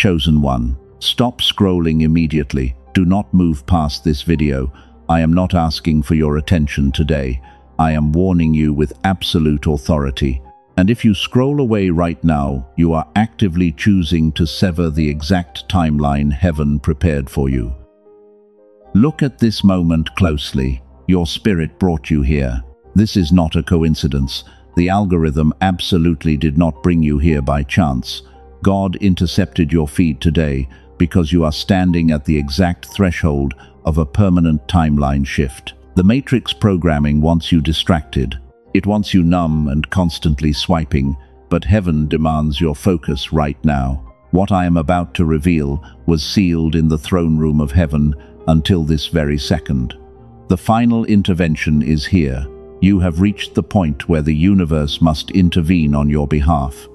chosen one. Stop scrolling immediately. Do not move past this video. I am not asking for your attention today. I am warning you with absolute authority. And if you scroll away right now, you are actively choosing to sever the exact timeline heaven prepared for you. Look at this moment closely. Your spirit brought you here. This is not a coincidence. The algorithm absolutely did not bring you here by chance. God intercepted your feed today because you are standing at the exact threshold of a permanent timeline shift. The Matrix programming wants you distracted. It wants you numb and constantly swiping, but heaven demands your focus right now. What I am about to reveal was sealed in the throne room of heaven until this very second. The final intervention is here. You have reached the point where the universe must intervene on your behalf.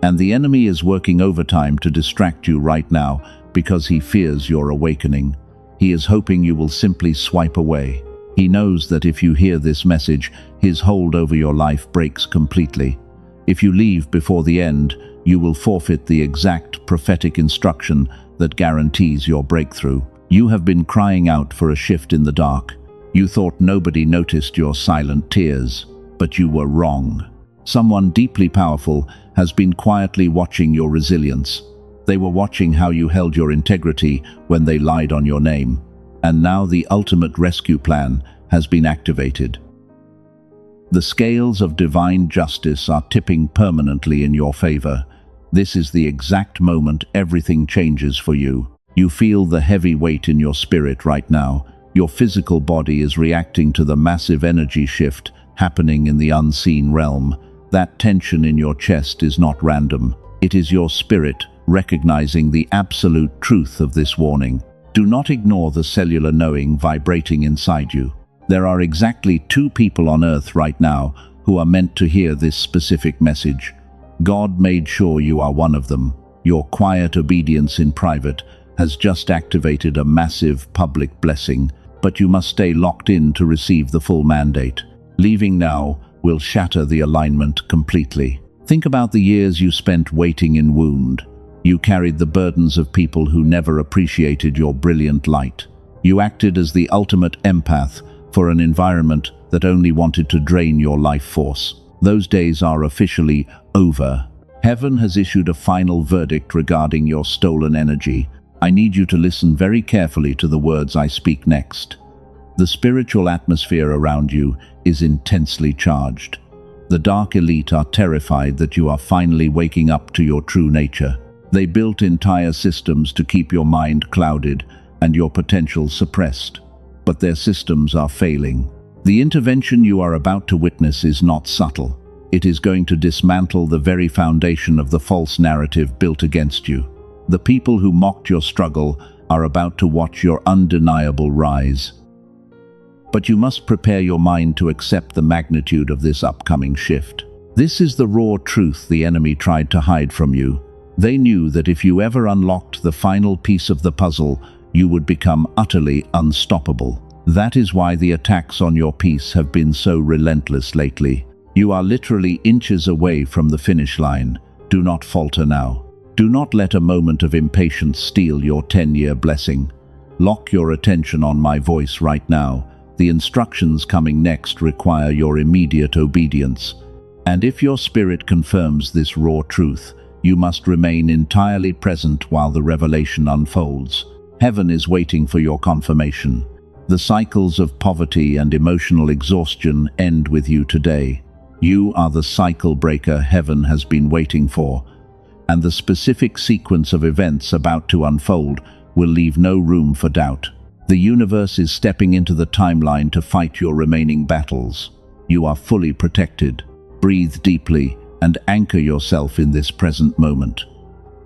And the enemy is working overtime to distract you right now because he fears your awakening. He is hoping you will simply swipe away. He knows that if you hear this message, his hold over your life breaks completely. If you leave before the end, you will forfeit the exact prophetic instruction that guarantees your breakthrough. You have been crying out for a shift in the dark. You thought nobody noticed your silent tears, but you were wrong. Someone deeply powerful has been quietly watching your resilience. They were watching how you held your integrity when they lied on your name. And now the ultimate rescue plan has been activated. The scales of divine justice are tipping permanently in your favor. This is the exact moment everything changes for you. You feel the heavy weight in your spirit right now. Your physical body is reacting to the massive energy shift happening in the unseen realm. That tension in your chest is not random. It is your spirit recognizing the absolute truth of this warning. Do not ignore the cellular knowing vibrating inside you. There are exactly 2 people on earth right now who are meant to hear this specific message. God made sure you are one of them. Your quiet obedience in private has just activated a massive public blessing, but you must stay locked in to receive the full mandate. Leaving now will shatter the alignment completely. Think about the years you spent waiting in wound. You carried the burdens of people who never appreciated your brilliant light. You acted as the ultimate empath for an environment that only wanted to drain your life force. Those days are officially over. Heaven has issued a final verdict regarding your stolen energy. I need you to listen very carefully to the words I speak next. The spiritual atmosphere around you is intensely charged. The dark elite are terrified that you are finally waking up to your true nature. They built entire systems to keep your mind clouded and your potential suppressed. But their systems are failing. The intervention you are about to witness is not subtle. It is going to dismantle the very foundation of the false narrative built against you. The people who mocked your struggle are about to watch your undeniable rise. But you must prepare your mind to accept the magnitude of this upcoming shift. This is the raw truth the enemy tried to hide from you. They knew that if you ever unlocked the final piece of the puzzle, you would become utterly unstoppable. That is why the attacks on your peace have been so relentless lately. You are literally inches away from the finish line. Do not falter now. Do not let a moment of impatience steal your 10-year blessing. Lock your attention on my voice right now. The instructions coming next require your immediate obedience. And if your spirit confirms this raw truth, you must remain entirely present while the revelation unfolds. Heaven is waiting for your confirmation. The cycles of poverty and emotional exhaustion end with you today. You are the cycle breaker heaven has been waiting for. And the specific sequence of events about to unfold will leave no room for doubt. The universe is stepping into the timeline to fight your remaining battles. You are fully protected. Breathe deeply and anchor yourself in this present moment.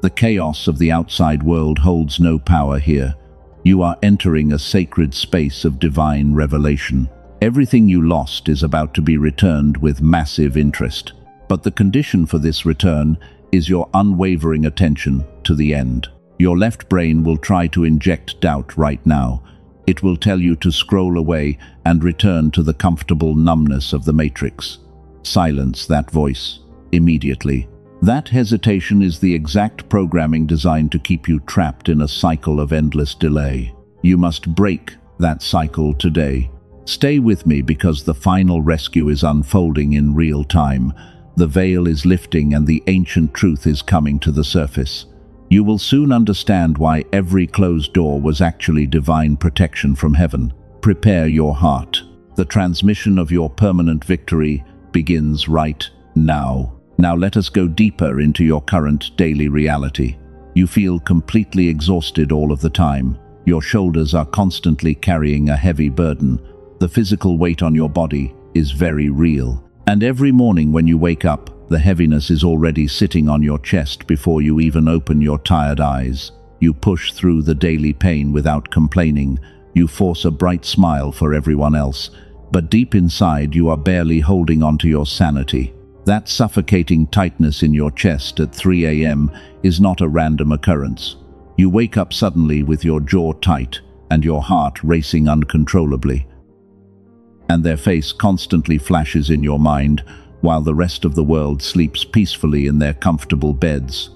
The chaos of the outside world holds no power here. You are entering a sacred space of divine revelation. Everything you lost is about to be returned with massive interest. But the condition for this return is your unwavering attention to the end. Your left brain will try to inject doubt right now. It will tell you to scroll away and return to the comfortable numbness of the matrix. Silence that voice immediately. That hesitation is the exact programming designed to keep you trapped in a cycle of endless delay. You must break that cycle today. Stay with me because the final rescue is unfolding in real time. The veil is lifting and the ancient truth is coming to the surface. You will soon understand why every closed door was actually divine protection from heaven. Prepare your heart. The transmission of your permanent victory begins right now. Now let us go deeper into your current daily reality. You feel completely exhausted all of the time. Your shoulders are constantly carrying a heavy burden. The physical weight on your body is very real. And every morning when you wake up, the heaviness is already sitting on your chest before you even open your tired eyes. You push through the daily pain without complaining. You force a bright smile for everyone else. But deep inside, you are barely holding on to your sanity. That suffocating tightness in your chest at 3 a.m. is not a random occurrence. You wake up suddenly with your jaw tight and your heart racing uncontrollably. And their face constantly flashes in your mind while the rest of the world sleeps peacefully in their comfortable beds.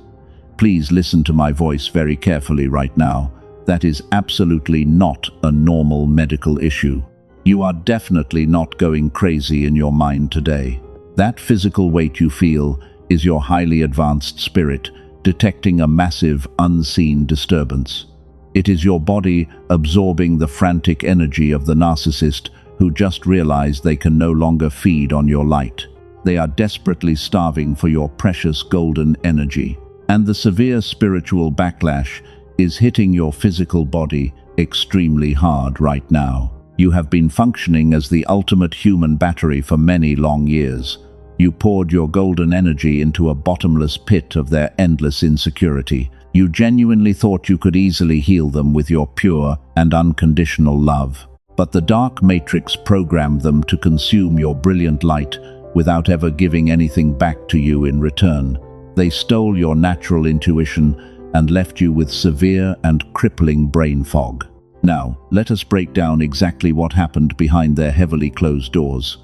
Please listen to my voice very carefully right now. That is absolutely not a normal medical issue. You are definitely not going crazy in your mind today. That physical weight you feel is your highly advanced spirit detecting a massive, unseen disturbance. It is your body absorbing the frantic energy of the narcissist who just realized they can no longer feed on your light. They are desperately starving for your precious golden energy. And the severe spiritual backlash is hitting your physical body extremely hard right now. You have been functioning as the ultimate human battery for many long years. You poured your golden energy into a bottomless pit of their endless insecurity. You genuinely thought you could easily heal them with your pure and unconditional love. But the dark matrix programmed them to consume your brilliant light without ever giving anything back to you in return. They stole your natural intuition and left you with severe and crippling brain fog. Now, let us break down exactly what happened behind their heavily closed doors.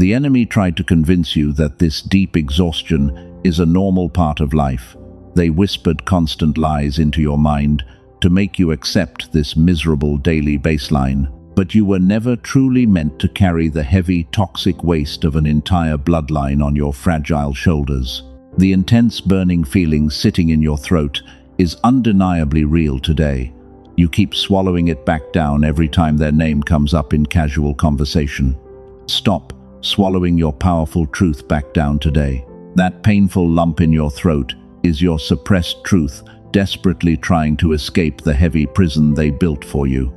The enemy tried to convince you that this deep exhaustion is a normal part of life. They whispered constant lies into your mind to make you accept this miserable daily baseline. But you were never truly meant to carry the heavy, toxic waste of an entire bloodline on your fragile shoulders. The intense burning feeling sitting in your throat is undeniably real today. You keep swallowing it back down every time their name comes up in casual conversation. Stop swallowing your powerful truth back down today. That painful lump in your throat is your suppressed truth, desperately trying to escape the heavy prison they built for you.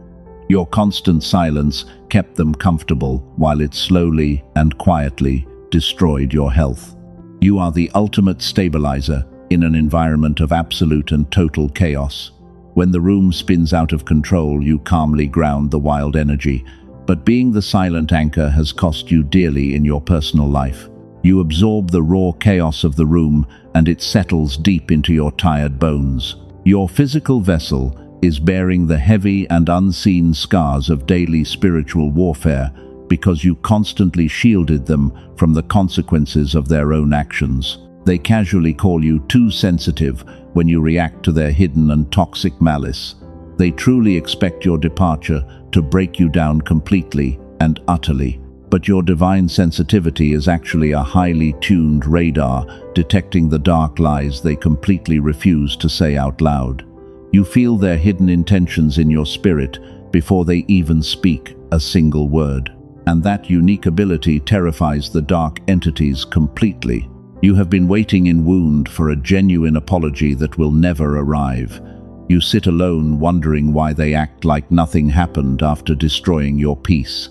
Your constant silence kept them comfortable while it slowly and quietly destroyed your health. You are the ultimate stabilizer in an environment of absolute and total chaos. When the room spins out of control, you calmly ground the wild energy. But being the silent anchor has cost you dearly in your personal life. You absorb the raw chaos of the room and it settles deep into your tired bones. Your physical vessel is bearing the heavy and unseen scars of daily spiritual warfare because you constantly shielded them from the consequences of their own actions. They casually call you too sensitive when you react to their hidden and toxic malice. They truly expect your departure to break you down completely and utterly. But your divine sensitivity is actually a highly tuned radar detecting the dark lies they completely refuse to say out loud. You feel their hidden intentions in your spirit before they even speak a single word. And that unique ability terrifies the dark entities completely. You have been waiting in wound for a genuine apology that will never arrive. You sit alone wondering why they act like nothing happened after destroying your peace.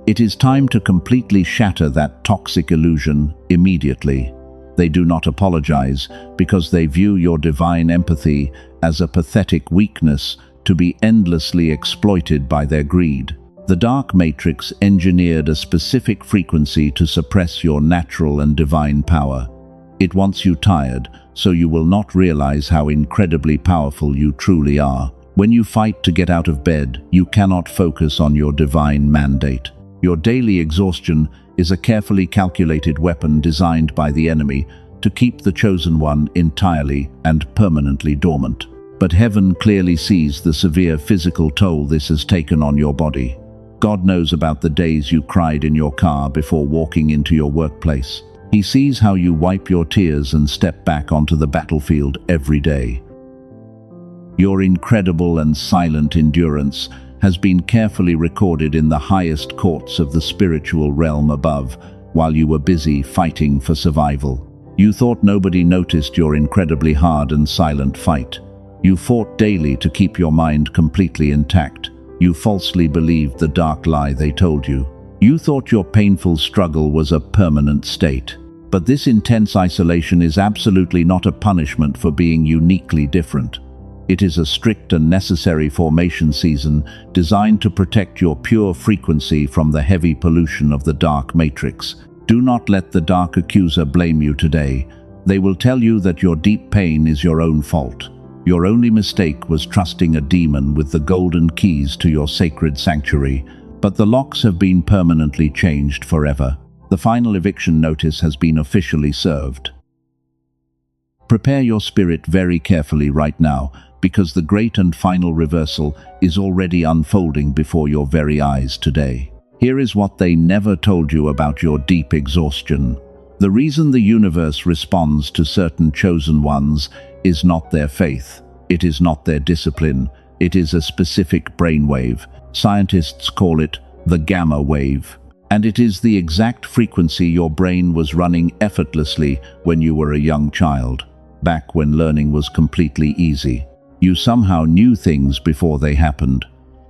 It is time to completely shatter that toxic illusion immediately. They do not apologize because they view your divine empathy as a pathetic weakness to be endlessly exploited by their greed. The dark matrix engineered a specific frequency to suppress your natural and divine power. It wants you tired, so you will not realize how incredibly powerful you truly are. When you fight to get out of bed, you cannot focus on your divine mandate. Your daily exhaustion is a carefully calculated weapon designed by the enemy to keep the chosen one entirely and permanently dormant. But heaven clearly sees the severe physical toll this has taken on your body. God knows about the days you cried in your car before walking into your workplace. He sees how you wipe your tears and step back onto the battlefield every day. Your incredible and silent endurance has been carefully recorded in the highest courts of the spiritual realm above, while you were busy fighting for survival. You thought nobody noticed your incredibly hard and silent fight. You fought daily to keep your mind completely intact. You falsely believed the dark lie they told you. You thought your painful struggle was a permanent state. But this intense isolation is absolutely not a punishment for being uniquely different. It is a strict and necessary formation season designed to protect your pure frequency from the heavy pollution of the dark matrix. Do not let the dark accuser blame you today. They will tell you that your deep pain is your own fault. Your only mistake was trusting a demon with the golden keys to your sacred sanctuary, but the locks have been permanently changed forever. The final eviction notice has been officially served. Prepare your spirit very carefully right now, because the great and final reversal is already unfolding before your very eyes today. Here is what they never told you about your deep exhaustion. The reason the universe responds to certain chosen ones is not their faith. It is not their discipline. It is a specific brainwave. Scientists call it the gamma wave. And it is the exact frequency your brain was running effortlessly when you were a young child, back when learning was completely easy. You somehow knew things before they happened.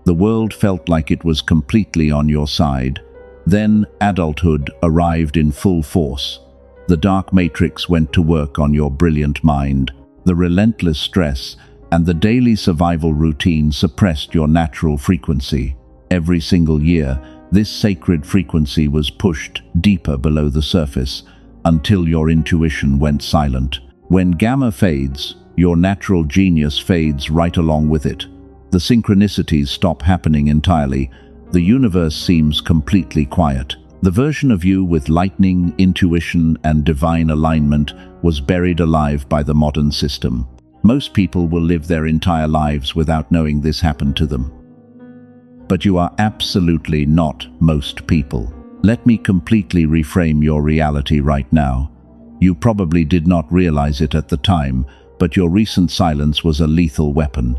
The world felt like it was completely on your side. Then adulthood arrived in full force. The dark matrix went to work on your brilliant mind. The relentless stress and the daily survival routine suppressed your natural frequency. Every single year, this sacred frequency was pushed deeper below the surface until your intuition went silent. When gamma fades, your natural genius fades right along with it. The synchronicities stop happening entirely. The universe seems completely quiet. The version of you with lightning, intuition, and divine alignment was buried alive by the modern system. Most people will live their entire lives without knowing this happened to them. But you are absolutely not most people. Let me completely reframe your reality right now. You probably did not realize it at the time, but your recent silence was a lethal weapon.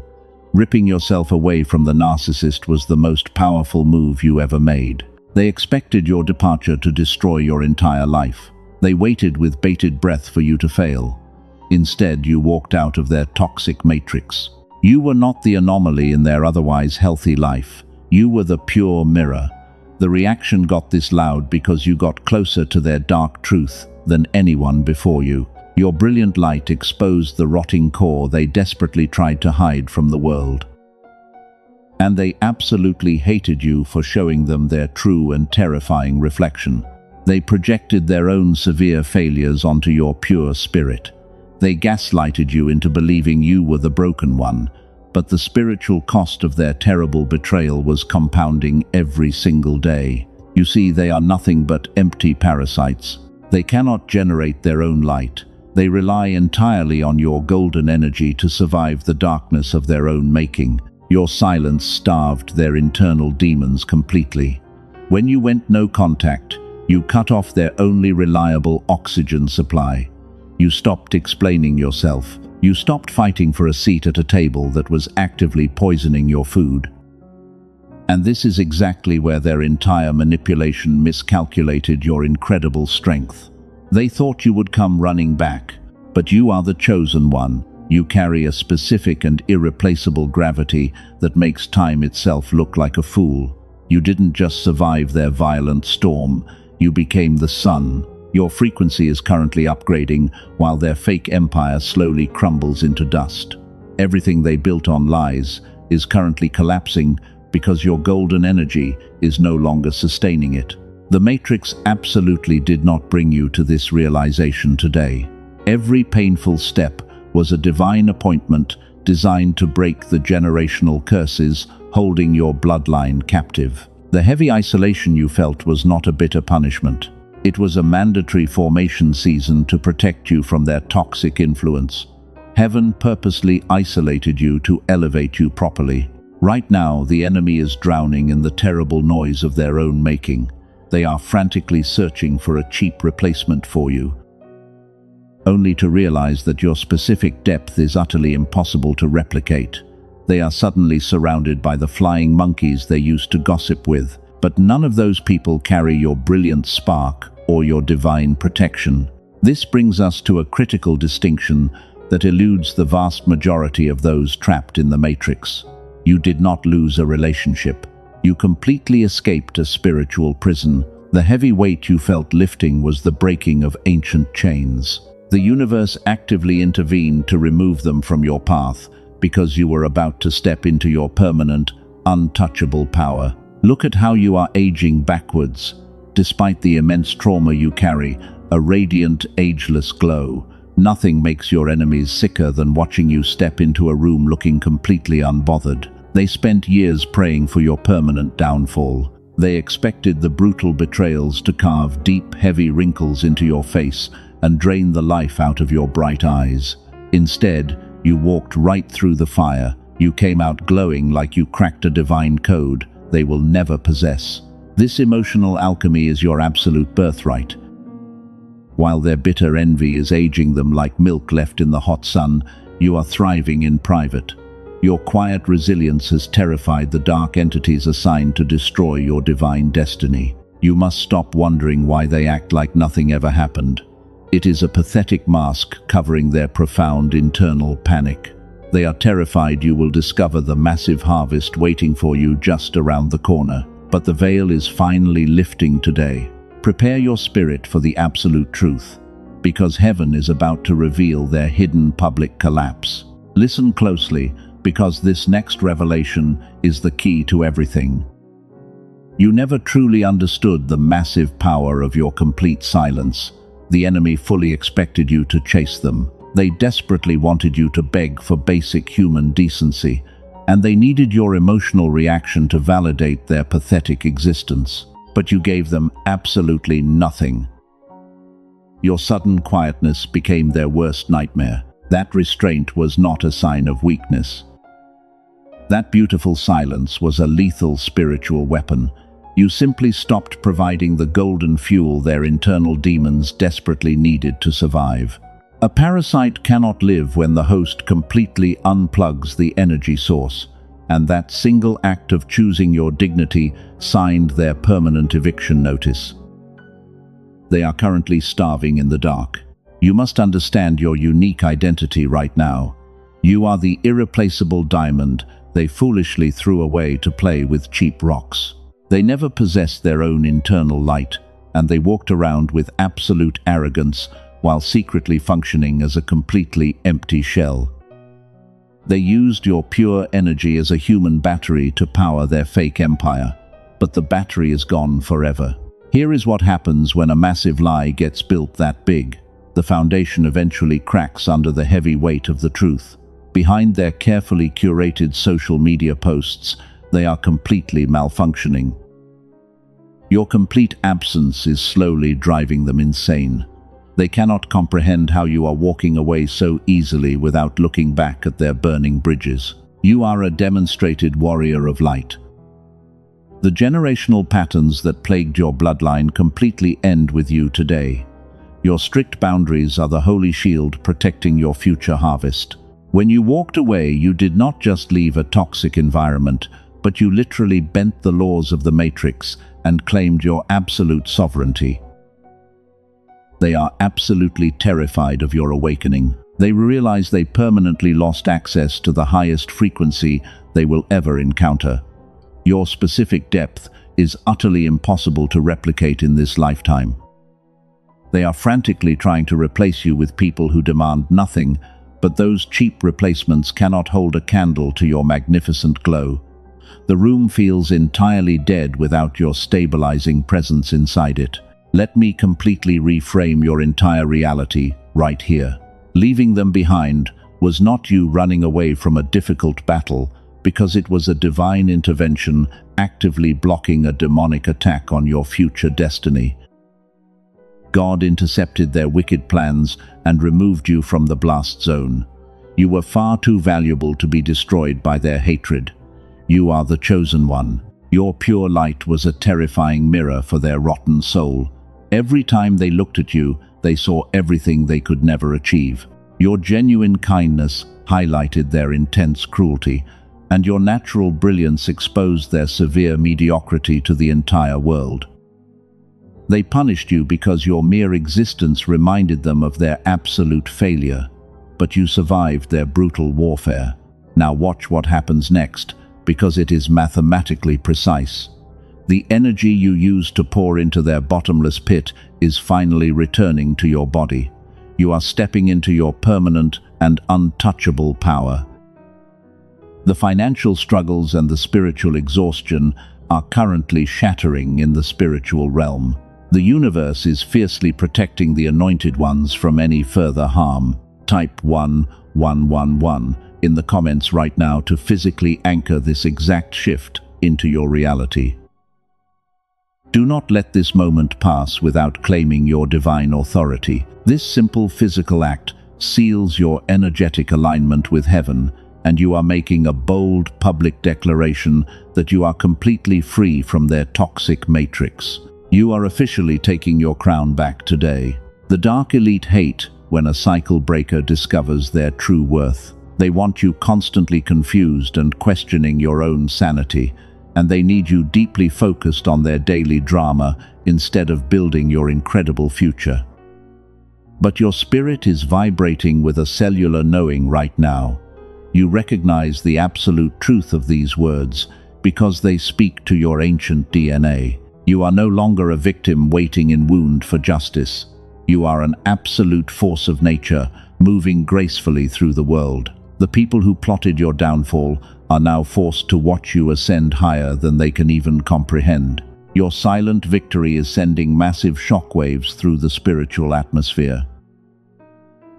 Ripping yourself away from the narcissist was the most powerful move you ever made. They expected your departure to destroy your entire life. They waited with bated breath for you to fail. Instead, you walked out of their toxic matrix. You were not the anomaly in their otherwise healthy life. You were the pure mirror. The reaction got this loud because you got closer to their dark truth than anyone before you. Your brilliant light exposed the rotting core they desperately tried to hide from the world. And they absolutely hated you for showing them their true and terrifying reflection. They projected their own severe failures onto your pure spirit. They gaslighted you into believing you were the broken one, but the spiritual cost of their terrible betrayal was compounding every single day. You see, they are nothing but empty parasites. They cannot generate their own light. They rely entirely on your golden energy to survive the darkness of their own making. Your silence starved their internal demons completely. When you went no contact, you cut off their only reliable oxygen supply. You stopped explaining yourself. You stopped fighting for a seat at a table that was actively poisoning your food. And this is exactly where their entire manipulation miscalculated your incredible strength. They thought you would come running back, but you are the chosen one. You carry a specific and irreplaceable gravity that makes time itself look like a fool. You didn't just survive their violent storm, you became the sun. Your frequency is currently upgrading while their fake empire slowly crumbles into dust. Everything they built on lies is currently collapsing because your golden energy is no longer sustaining it. The Matrix absolutely did not bring you to this realization today. Every painful step was a divine appointment designed to break the generational curses holding your bloodline captive. The heavy isolation you felt was not a bitter punishment. It was a mandatory formation season to protect you from their toxic influence. Heaven purposely isolated you to elevate you properly. Right now, the enemy is drowning in the terrible noise of their own making. They are frantically searching for a cheap replacement for you, only to realize that your specific depth is utterly impossible to replicate. They are suddenly surrounded by the flying monkeys they used to gossip with, but none of those people carry your brilliant spark or your divine protection. This brings us to a critical distinction that eludes the vast majority of those trapped in the matrix. You did not lose a relationship. You completely escaped a spiritual prison. The heavy weight you felt lifting was the breaking of ancient chains. The universe actively intervened to remove them from your path because you were about to step into your permanent, untouchable power. Look at how you are aging backwards. Despite the immense trauma you carry, a radiant, ageless glow. Nothing makes your enemies sicker than watching you step into a room looking completely unbothered. They spent years praying for your permanent downfall. They expected the brutal betrayals to carve deep, heavy wrinkles into your face and drain the life out of your bright eyes. Instead, you walked right through the fire. You came out glowing like you cracked a divine code they will never possess. This emotional alchemy is your absolute birthright. While their bitter envy is aging them like milk left in the hot sun, you are thriving in private. Your quiet resilience has terrified the dark entities assigned to destroy your divine destiny. You must stop wondering why they act like nothing ever happened. It is a pathetic mask covering their profound internal panic. They are terrified you will discover the massive harvest waiting for you just around the corner. But the veil is finally lifting today. Prepare your spirit for the absolute truth, because heaven is about to reveal their hidden public collapse. Listen closely, because this next revelation is the key to everything. You never truly understood the massive power of your complete silence. The enemy fully expected you to chase them. They desperately wanted you to beg for basic human decency, and they needed your emotional reaction to validate their pathetic existence. But you gave them absolutely nothing. Your sudden quietness became their worst nightmare. That restraint was not a sign of weakness. That beautiful silence was a lethal spiritual weapon. You simply stopped providing the golden fuel their internal demons desperately needed to survive. A parasite cannot live when the host completely unplugs the energy source, and that single act of choosing your dignity signed their permanent eviction notice. They are currently starving in the dark. You must understand your unique identity right now. You are the irreplaceable diamond they foolishly threw away to play with cheap rocks. They never possessed their own internal light, and they walked around with absolute arrogance while secretly functioning as a completely empty shell. They used your pure energy as a human battery to power their fake empire, but the battery is gone forever. Here is what happens when a massive lie gets built that big. The foundation eventually cracks under the heavy weight of the truth. Behind their carefully curated social media posts, they are completely malfunctioning. Your complete absence is slowly driving them insane. They cannot comprehend how you are walking away so easily without looking back at their burning bridges. You are a demonstrated warrior of light. The generational patterns that plagued your bloodline completely end with you today. Your strict boundaries are the holy shield protecting your future harvest. When you walked away, you did not just leave a toxic environment, but you literally bent the laws of the matrix and claimed your absolute sovereignty. They are absolutely terrified of your awakening. They realize they permanently lost access to the highest frequency they will ever encounter. Your specific depth is utterly impossible to replicate in this lifetime. They are frantically trying to replace you with people who demand nothing, but those cheap replacements cannot hold a candle to your magnificent glow. The room feels entirely dead without your stabilizing presence inside it. Let me completely reframe your entire reality right here. Leaving them behind was not you running away from a difficult battle, because it was a divine intervention actively blocking a demonic attack on your future destiny. God intercepted their wicked plans and removed you from the blast zone. You were far too valuable to be destroyed by their hatred. You are the chosen one. Your pure light was a terrifying mirror for their rotten soul. Every time they looked at you, they saw everything they could never achieve. Your genuine kindness highlighted their intense cruelty, and your natural brilliance exposed their severe mediocrity to the entire world. They punished you because your mere existence reminded them of their absolute failure, but you survived their brutal warfare. Now watch what happens next, because it is mathematically precise. The energy you used to pour into their bottomless pit is finally returning to your body. You are stepping into your permanent and untouchable power. The financial struggles and the spiritual exhaustion are currently shattering in the spiritual realm. The universe is fiercely protecting the anointed ones from any further harm. Type 1111 in the comments right now to physically anchor this exact shift into your reality. Do not let this moment pass without claiming your divine authority. This simple physical act seals your energetic alignment with heaven, and you are making a bold public declaration that you are completely free from their toxic matrix. You are officially taking your crown back today. The dark elite hate when a cycle breaker discovers their true worth. They want you constantly confused and questioning your own sanity, and they need you deeply focused on their daily drama instead of building your incredible future. But your spirit is vibrating with a cellular knowing right now. You recognize the absolute truth of these words because they speak to your ancient DNA. You are no longer a victim waiting in wound for justice. You are an absolute force of nature, moving gracefully through the world. The people who plotted your downfall are now forced to watch you ascend higher than they can even comprehend. Your silent victory is sending massive shockwaves through the spiritual atmosphere.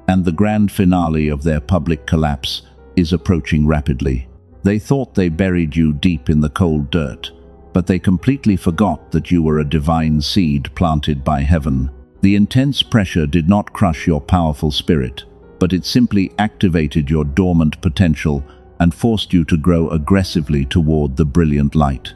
And the grand finale of their public collapse is approaching rapidly. They thought they buried you deep in the cold dirt, but they completely forgot that you were a divine seed planted by heaven. The intense pressure did not crush your powerful spirit, but it simply activated your dormant potential and forced you to grow aggressively toward the brilliant light.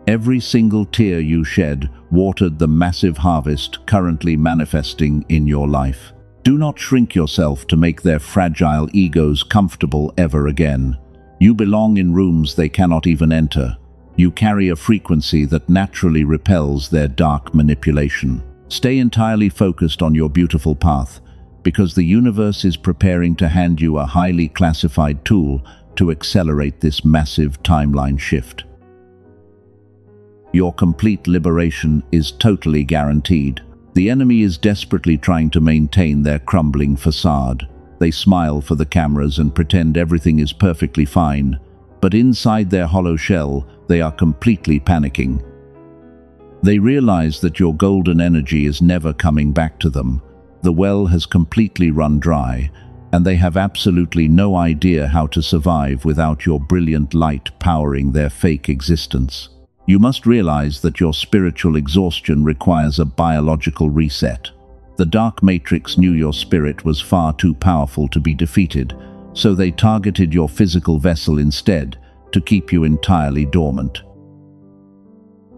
Every single tear you shed watered the massive harvest currently manifesting in your life. Do not shrink yourself to make their fragile egos comfortable ever again. You belong in rooms they cannot even enter. You carry a frequency that naturally repels their dark manipulation. Stay entirely focused on your beautiful path, because the universe is preparing to hand you a highly classified tool to accelerate this massive timeline shift. Your complete liberation is totally guaranteed. The enemy is desperately trying to maintain their crumbling facade. They smile for the cameras and pretend everything is perfectly fine, but inside their hollow shell, they are completely panicking. They realize that your golden energy is never coming back to them. The well has completely run dry, and they have absolutely no idea how to survive without your brilliant light powering their fake existence. You must realize that your spiritual exhaustion requires a biological reset. The dark matrix knew your spirit was far too powerful to be defeated, so they targeted your physical vessel instead to keep you entirely dormant.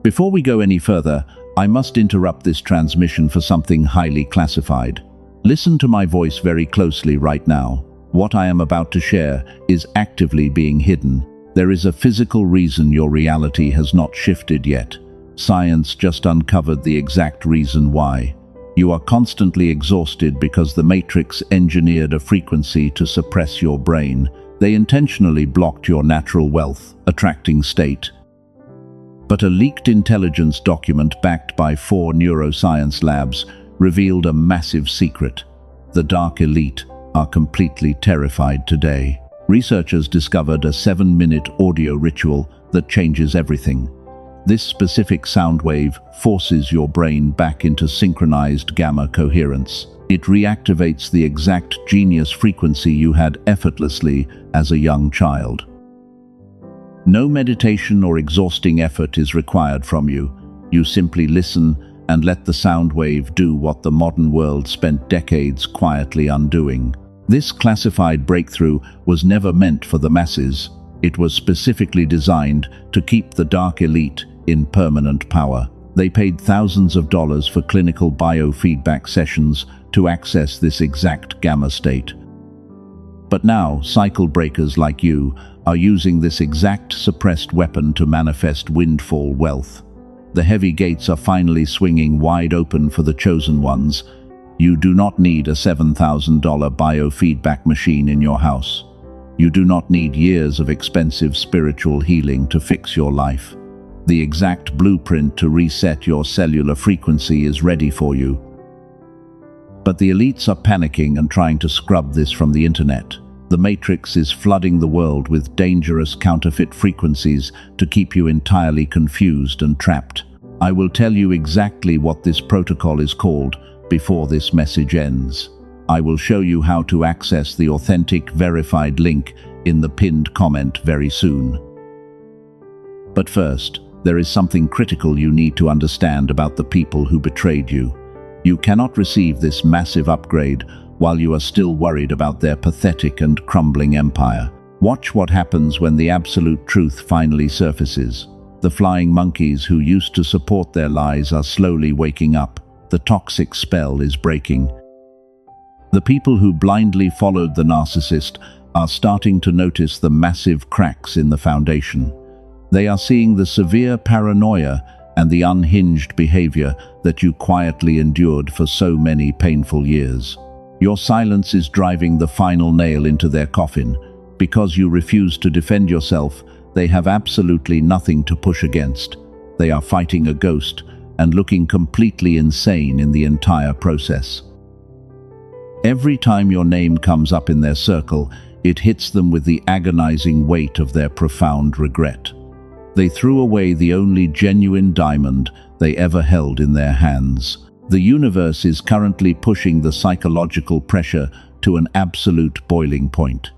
Before we go any further, I must interrupt this transmission for something highly classified. Listen to my voice very closely right now. What I am about to share is actively being hidden. There is a physical reason your reality has not shifted yet. Science just uncovered the exact reason why. You are constantly exhausted because the Matrix engineered a frequency to suppress your brain. They intentionally blocked your natural wealth, attracting state. But a leaked intelligence document backed by 4 neuroscience labs revealed a massive secret. The dark elite are completely terrified today. Researchers discovered a 7-minute audio ritual that changes everything. This specific sound wave forces your brain back into synchronized gamma coherence. It reactivates the exact genius frequency you had effortlessly as a young child. No meditation or exhausting effort is required from you. You simply listen and let the sound wave do what the modern world spent decades quietly undoing. This classified breakthrough was never meant for the masses. It was specifically designed to keep the dark elite in permanent power. They paid thousands of dollars for clinical biofeedback sessions to access this exact gamma state. But now, cycle breakers like you are using this exact suppressed weapon to manifest windfall wealth. The heavy gates are finally swinging wide open for the chosen ones. You do not need a $7,000 biofeedback machine in your house. You do not need years of expensive spiritual healing to fix your life. The exact blueprint to reset your cellular frequency is ready for you. But the elites are panicking and trying to scrub this from the internet. The Matrix is flooding the world with dangerous counterfeit frequencies to keep you entirely confused and trapped. I will tell you exactly what this protocol is called before this message ends. I will show you how to access the authentic, verified link in the pinned comment very soon. But first, there is something critical you need to understand about the people who betrayed you. You cannot receive this massive upgrade while you are still worried about their pathetic and crumbling empire. Watch what happens when the absolute truth finally surfaces. The flying monkeys who used to support their lies are slowly waking up. The toxic spell is breaking. The people who blindly followed the narcissist are starting to notice the massive cracks in the foundation. They are seeing the severe paranoia and the unhinged behavior that you quietly endured for so many painful years. Your silence is driving the final nail into their coffin. Because you refuse to defend yourself, they have absolutely nothing to push against. They are fighting a ghost and looking completely insane in the entire process. Every time your name comes up in their circle, it hits them with the agonizing weight of their profound regret. They threw away the only genuine diamond they ever held in their hands. The universe is currently pushing the psychological pressure to an absolute boiling point.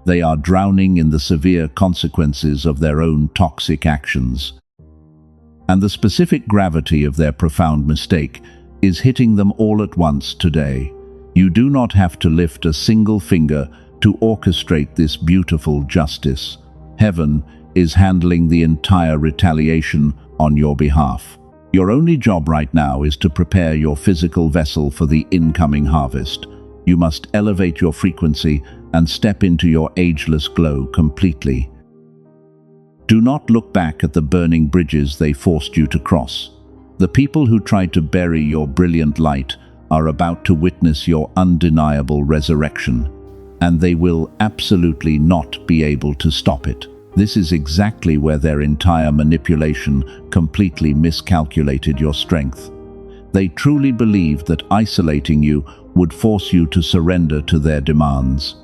They are drowning in the severe consequences of their own toxic actions. And the specific gravity of their profound mistake is hitting them all at once today. You do not have to lift a single finger to orchestrate this beautiful justice. Heaven is handling the entire retaliation on your behalf. Your only job right now is to prepare your physical vessel for the incoming harvest. You must elevate your frequency and step into your ageless glow completely. Do not look back at the burning bridges they forced you to cross. The people who tried to bury your brilliant light are about to witness your undeniable resurrection, and they will absolutely not be able to stop it. This is exactly where their entire manipulation completely miscalculated your strength. They truly believed that isolating you would force you to surrender to their demands.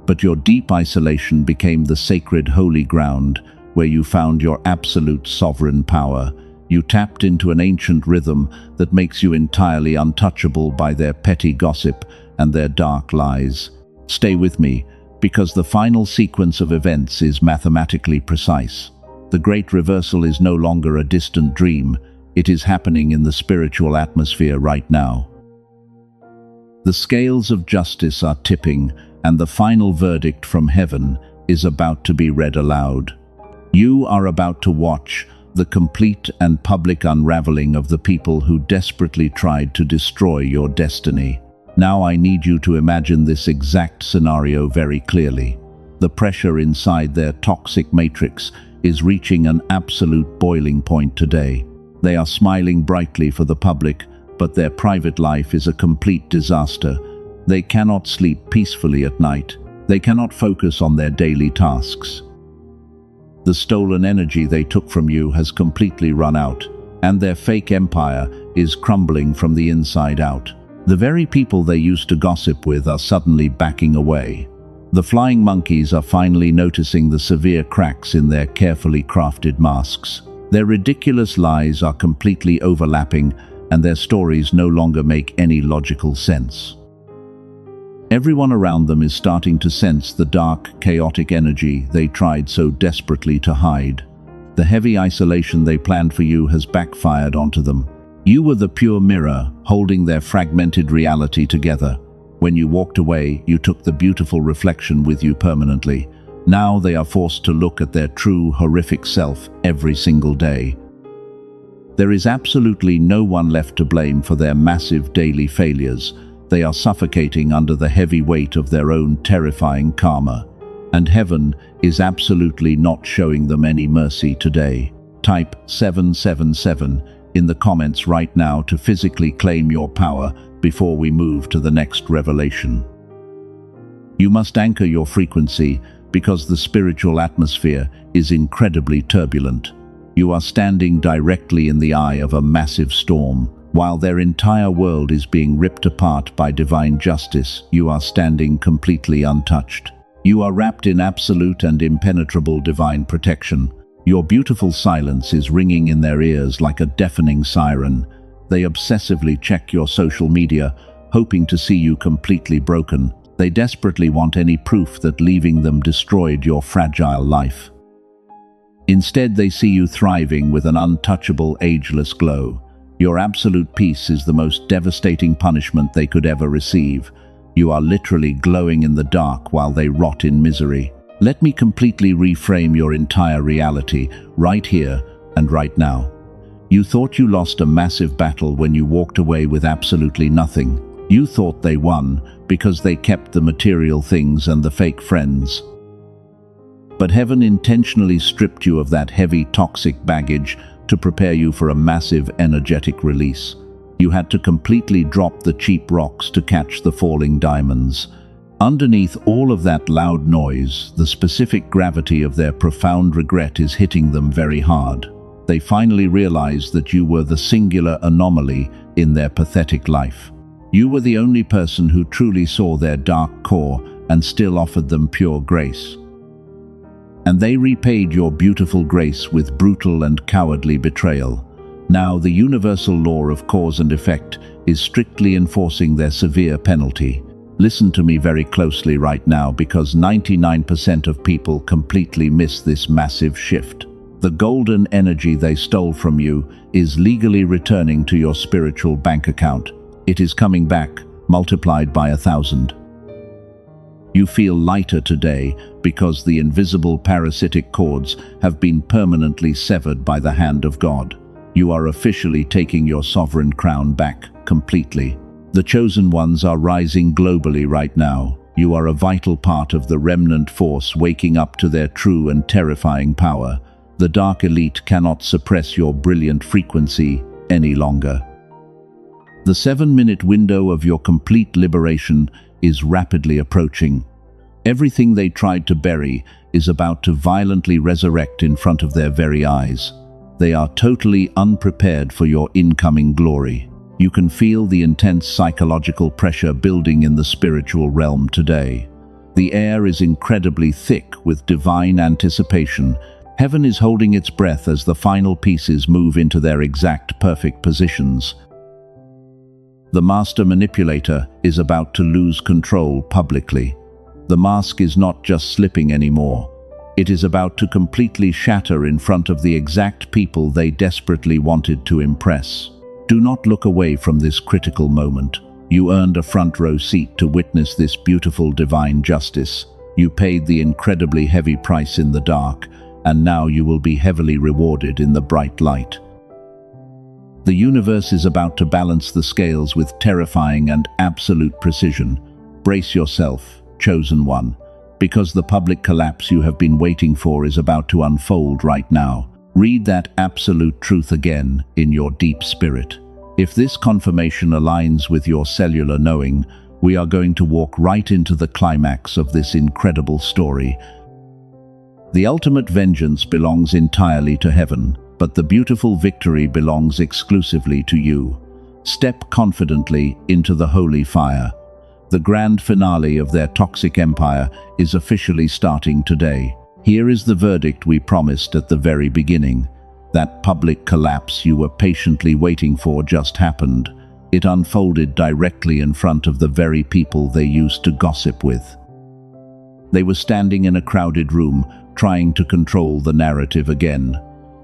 But your deep isolation became the sacred holy ground where you found your absolute sovereign power. You tapped into an ancient rhythm that makes you entirely untouchable by their petty gossip and their dark lies. Stay with me, because the final sequence of events is mathematically precise. The great reversal is no longer a distant dream. It is happening in the spiritual atmosphere right now. The scales of justice are tipping, and the final verdict from heaven is about to be read aloud. You are about to watch the complete and public unraveling of the people who desperately tried to destroy your destiny. Now I need you to imagine this exact scenario very clearly. The pressure inside their toxic matrix is reaching an absolute boiling point today. They are smiling brightly for the public, but their private life is a complete disaster. They cannot sleep peacefully at night. They cannot focus on their daily tasks. The stolen energy they took from you has completely run out, and their fake empire is crumbling from the inside out. The very people they used to gossip with are suddenly backing away. The flying monkeys are finally noticing the severe cracks in their carefully crafted masks. Their ridiculous lies are completely overlapping, and their stories no longer make any logical sense. Everyone around them is starting to sense the dark, chaotic energy they tried so desperately to hide. The heavy isolation they planned for you has backfired onto them. You were the pure mirror, holding their fragmented reality together. When you walked away, you took the beautiful reflection with you permanently. Now they are forced to look at their true, horrific self every single day. There is absolutely no one left to blame for their massive daily failures. They are suffocating under the heavy weight of their own terrifying karma. And heaven is absolutely not showing them any mercy today. Type 777 in the comments right now to physically claim your power before we move to the next revelation. You must anchor your frequency because the spiritual atmosphere is incredibly turbulent. You are standing directly in the eye of a massive storm. While their entire world is being ripped apart by divine justice, you are standing completely untouched. You are wrapped in absolute and impenetrable divine protection. Your beautiful silence is ringing in their ears like a deafening siren. They obsessively check your social media, hoping to see you completely broken. They desperately want any proof that leaving them destroyed your fragile life. Instead, they see you thriving with an untouchable, ageless glow. Your absolute peace is the most devastating punishment they could ever receive. You are literally glowing in the dark while they rot in misery. Let me completely reframe your entire reality, right here and right now. You thought you lost a massive battle when you walked away with absolutely nothing. You thought they won because they kept the material things and the fake friends. But heaven intentionally stripped you of that heavy, toxic baggage to prepare you for a massive energetic release. You had to completely drop the cheap rocks to catch the falling diamonds. Underneath all of that loud noise, the specific gravity of their profound regret is hitting them very hard. They finally realized that you were the singular anomaly in their pathetic life. You were the only person who truly saw their dark core and still offered them pure grace. And they repaid your beautiful grace with brutal and cowardly betrayal. Now the universal law of cause and effect is strictly enforcing their severe penalty. Listen to me very closely right now, because 99% of people completely miss this massive shift. The golden energy they stole from you is legally returning to your spiritual bank account. It is coming back, multiplied by 1,000. You feel lighter today because the invisible parasitic cords have been permanently severed by the hand of God. You are officially taking your sovereign crown back completely. The chosen ones are rising globally right now. You are a vital part of the remnant force waking up to their true and terrifying power. The dark elite cannot suppress your brilliant frequency any longer. The 7-minute window of your complete liberation is rapidly approaching. Everything they tried to bury is about to violently resurrect in front of their very eyes. They are totally unprepared for your incoming glory. You can feel the intense psychological pressure building in the spiritual realm today. The air is incredibly thick with divine anticipation. Heaven is holding its breath as the final pieces move into their exact perfect positions. The master manipulator is about to lose control publicly. The mask is not just slipping anymore. It is about to completely shatter in front of the exact people they desperately wanted to impress. Do not look away from this critical moment. You earned a front row seat to witness this beautiful divine justice. You paid the incredibly heavy price in the dark, and now you will be heavily rewarded in the bright light. The universe is about to balance the scales with terrifying and absolute precision. Brace yourself, chosen one, because the public collapse you have been waiting for is about to unfold right now. Read that absolute truth again in your deep spirit. If this confirmation aligns with your cellular knowing, we are going to walk right into the climax of this incredible story. The ultimate vengeance belongs entirely to heaven, but the beautiful victory belongs exclusively to you. Step confidently into the holy fire. The grand finale of their toxic empire is officially starting today. Here is the verdict we promised at the very beginning. That public collapse you were patiently waiting for just happened. It unfolded directly in front of the very people they used to gossip with. They were standing in a crowded room, trying to control the narrative again.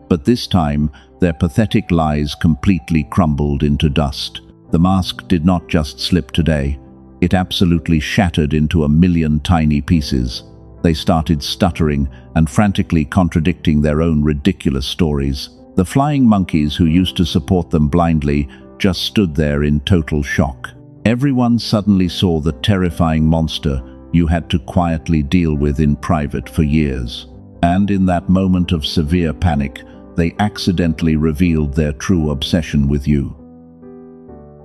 But this time, their pathetic lies completely crumbled into dust. The mask did not just slip today. It absolutely shattered into a million tiny pieces. They started stuttering and frantically contradicting their own ridiculous stories. The flying monkeys who used to support them blindly just stood there in total shock. Everyone suddenly saw the terrifying monster you had to quietly deal with in private for years. And in that moment of severe panic, they accidentally revealed their true obsession with you.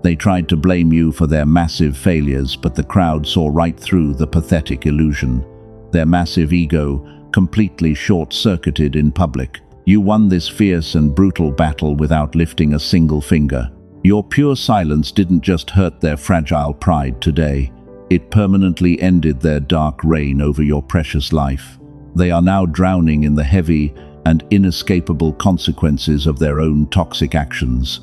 They tried to blame you for their massive failures, but the crowd saw right through the pathetic illusion. Their massive ego completely short-circuited in public. You won this fierce and brutal battle without lifting a single finger. Your pure silence didn't just hurt their fragile pride today. It permanently ended their dark reign over your precious life. They are now drowning in the heavy and inescapable consequences of their own toxic actions.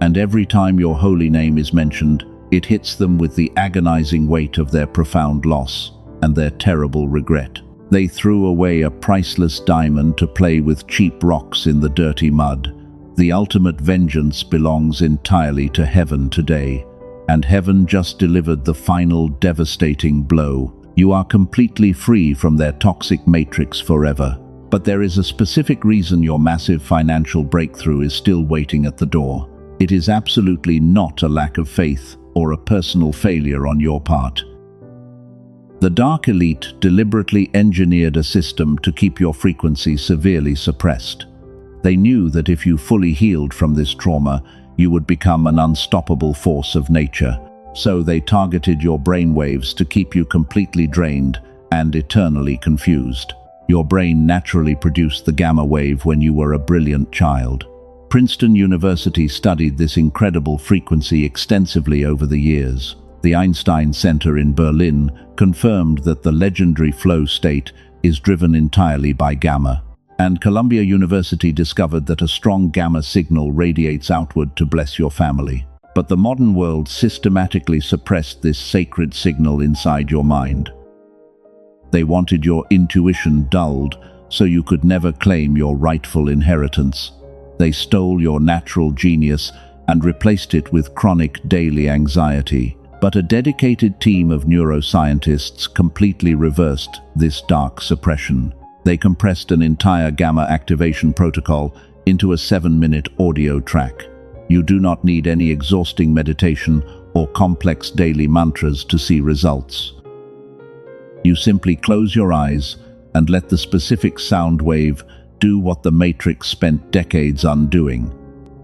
And every time your holy name is mentioned, it hits them with the agonizing weight of their profound loss and their terrible regret. They threw away a priceless diamond to play with cheap rocks in the dirty mud. The ultimate vengeance belongs entirely to heaven today, and heaven just delivered the final devastating blow. You are completely free from their toxic matrix forever. But there is a specific reason your massive financial breakthrough is still waiting at the door. It is absolutely not a lack of faith or a personal failure on your part. The dark elite deliberately engineered a system to keep your frequency severely suppressed. They knew that if you fully healed from this trauma, you would become an unstoppable force of nature. So they targeted your brainwaves to keep you completely drained and eternally confused. Your brain naturally produced the gamma wave when you were a brilliant child. Princeton University studied this incredible frequency extensively over the years. The Einstein Center in Berlin confirmed that the legendary flow state is driven entirely by gamma. And Columbia University discovered that a strong gamma signal radiates outward to bless your family. But the modern world systematically suppressed this sacred signal inside your mind. They wanted your intuition dulled so you could never claim your rightful inheritance. They stole your natural genius and replaced it with chronic daily anxiety. But a dedicated team of neuroscientists completely reversed this dark suppression. They compressed an entire gamma activation protocol into a 7-minute audio track. You do not need any exhausting meditation or complex daily mantras to see results. You simply close your eyes and let the specific sound wave do what the Matrix spent decades undoing.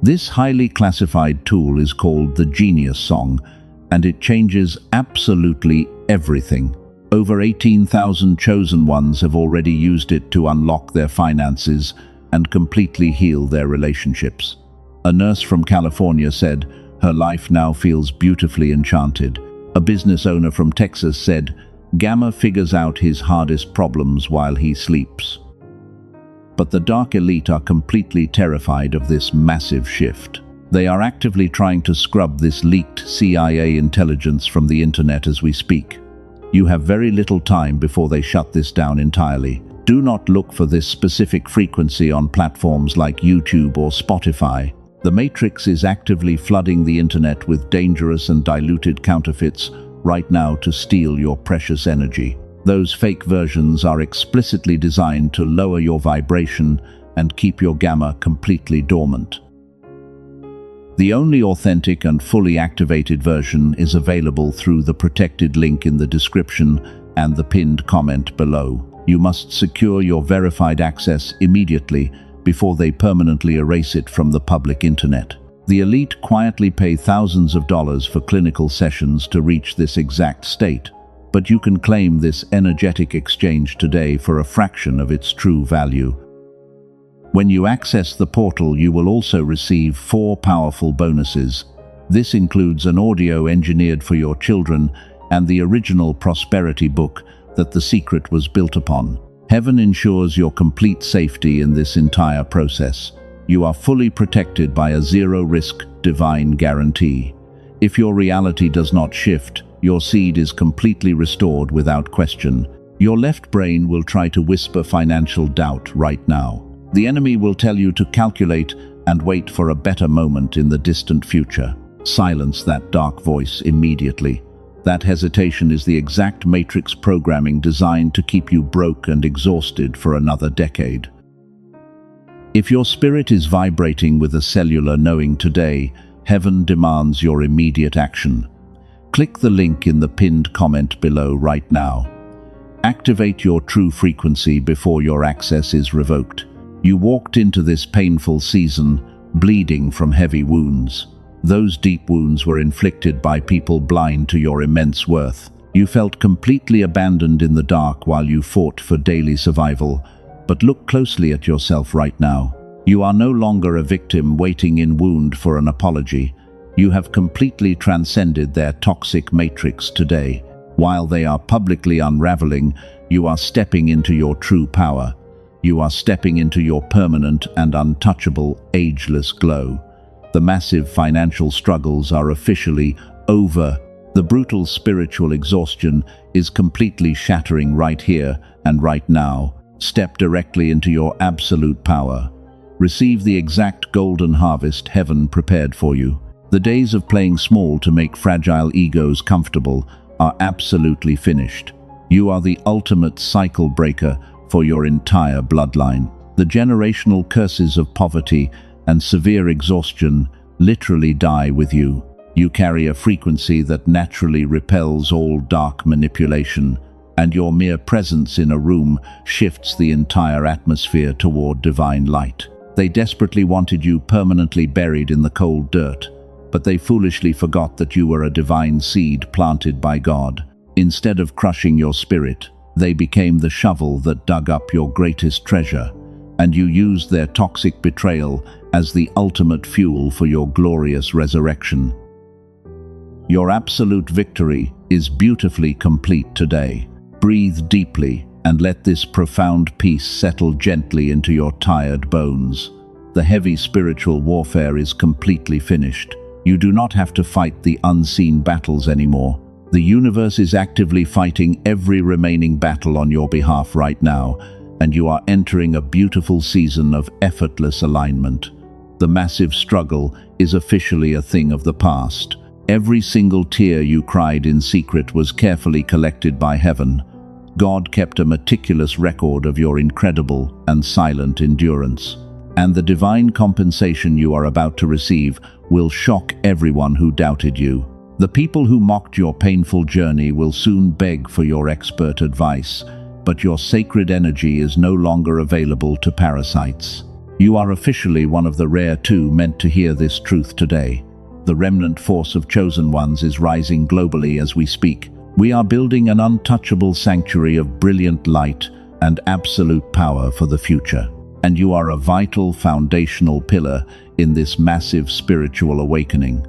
This highly classified tool is called the Genius Song, and it changes absolutely everything. Over 18,000 chosen ones have already used it to unlock their finances and completely heal their relationships. A nurse from California said her life now feels beautifully enchanted. A business owner from Texas said, "Gamma figures out his hardest problems while he sleeps." But the dark elite are completely terrified of this massive shift. They are actively trying to scrub this leaked CIA intelligence from the internet as we speak. You have very little time before they shut this down entirely. Do not look for this specific frequency on platforms like YouTube or Spotify. The Matrix is actively flooding the internet with dangerous and diluted counterfeits right now to steal your precious energy. Those fake versions are explicitly designed to lower your vibration and keep your gamma completely dormant. The only authentic and fully activated version is available through the protected link in the description and the pinned comment below. You must secure your verified access immediately before they permanently erase it from the public internet. The elite quietly pay thousands of dollars for clinical sessions to reach this exact state, but you can claim this energetic exchange today for a fraction of its true value. When you access the portal, you will also receive 4 powerful bonuses. This includes an audio engineered for your children and the original prosperity book that the secret was built upon. Heaven ensures your complete safety in this entire process. you are fully protected by a zero-risk divine guarantee. If your reality does not shift, your seed is completely restored without question. Your left brain will try to whisper financial doubt right now. The enemy will tell you to calculate and wait for a better moment in the distant future. Silence that dark voice immediately. That hesitation is the exact matrix programming designed to keep you broke and exhausted for another decade. If your spirit is vibrating with a cellular knowing today, heaven demands your immediate action. Click the link in the pinned comment below right now. Activate your true frequency before your access is revoked. You walked into this painful season, bleeding from heavy wounds. Those deep wounds were inflicted by people blind to your immense worth. You felt completely abandoned in the dark while you fought for daily survival. But look closely at yourself right now. You are no longer a victim waiting in wound for an apology. You have completely transcended their toxic matrix today. While they are publicly unraveling, you are stepping into your true power. You are stepping into your permanent and untouchable, ageless glow. The massive financial struggles are officially over. The brutal spiritual exhaustion is completely shattering right here and right now. Step directly into your absolute power. Receive the exact golden harvest heaven prepared for you. The days of playing small to make fragile egos comfortable are absolutely finished. You are the ultimate cycle breaker for your entire bloodline. The generational curses of poverty and severe exhaustion literally die with you. You carry a frequency that naturally repels all dark manipulation, and your mere presence in a room shifts the entire atmosphere toward divine light. They desperately wanted you permanently buried in the cold dirt, but they foolishly forgot that you were a divine seed planted by God. Instead of crushing your spirit, they became the shovel that dug up your greatest treasure, and you used their toxic betrayal as the ultimate fuel for your glorious resurrection. Your absolute victory is beautifully complete today. Breathe deeply and let this profound peace settle gently into your tired bones. The heavy spiritual warfare is completely finished. You do not have to fight the unseen battles anymore. The universe is actively fighting every remaining battle on your behalf right now, and you are entering a beautiful season of effortless alignment. The massive struggle is officially a thing of the past. Every single tear you cried in secret was carefully collected by heaven. God kept a meticulous record of your incredible and silent endurance. And the divine compensation you are about to receive will shock everyone who doubted you. The people who mocked your painful journey will soon beg for your expert advice, but your sacred energy is no longer available to parasites. You are officially one of the rare two meant to hear this truth today. The remnant force of chosen ones is rising globally as we speak. We are building an untouchable sanctuary of brilliant light and absolute power for the future. And you are a vital foundational pillar in this massive spiritual awakening.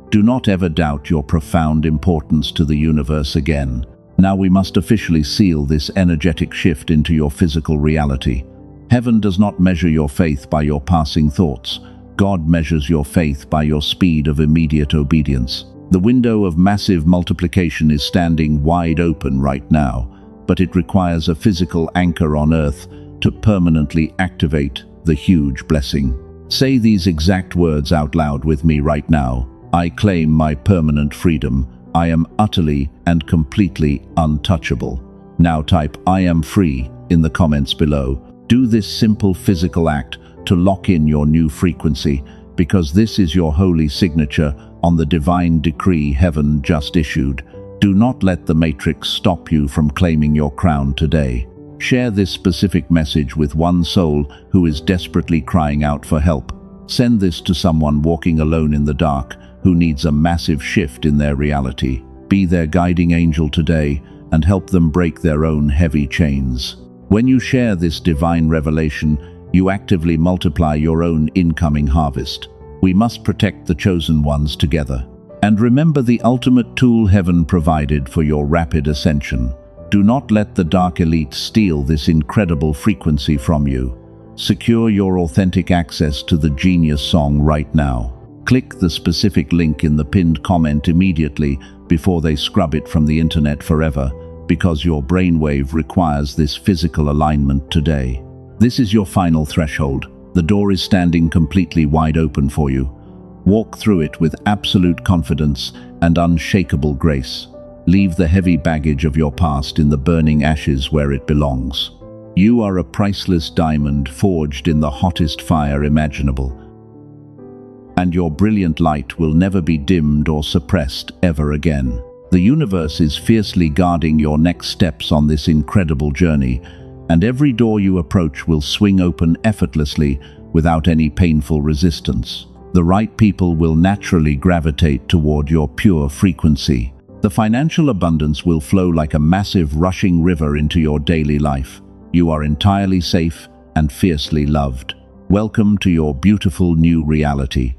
Do not ever doubt your profound importance to the universe again. Now we must officially seal this energetic shift into your physical reality. Heaven does not measure your faith by your passing thoughts. God measures your faith by your speed of immediate obedience. The window of massive multiplication is standing wide open right now, but it requires a physical anchor on earth to permanently activate the huge blessing. Say these exact words out loud with me right now. I claim my permanent freedom. I am utterly and completely untouchable. Now type "I am free" in the comments below. Do this simple physical act to lock in your new frequency, because this is your holy signature on the divine decree heaven just issued. Do not let the matrix stop you from claiming your crown today. Share this specific message with one soul who is desperately crying out for help. Send this to someone walking alone in the dark who needs a massive shift in their reality. Be their guiding angel today and help them break their own heavy chains. When you share this divine revelation, you actively multiply your own incoming harvest. We must protect the chosen ones together. And remember the ultimate tool heaven provided for your rapid ascension. Do not let the dark elite steal this incredible frequency from you. Secure your authentic access to the genius song right now. Click the specific link in the pinned comment immediately before they scrub it from the internet forever, because your brainwave requires this physical alignment today. This is your final threshold. The door is standing completely wide open for you. Walk through it with absolute confidence and unshakable grace. Leave the heavy baggage of your past in the burning ashes where it belongs. You are a priceless diamond forged in the hottest fire imaginable. And your brilliant light will never be dimmed or suppressed ever again. The universe is fiercely guarding your next steps on this incredible journey, and every door you approach will swing open effortlessly without any painful resistance. The right people will naturally gravitate toward your pure frequency. The financial abundance will flow like a massive rushing river into your daily life. You are entirely safe and fiercely loved. Welcome to your beautiful new reality.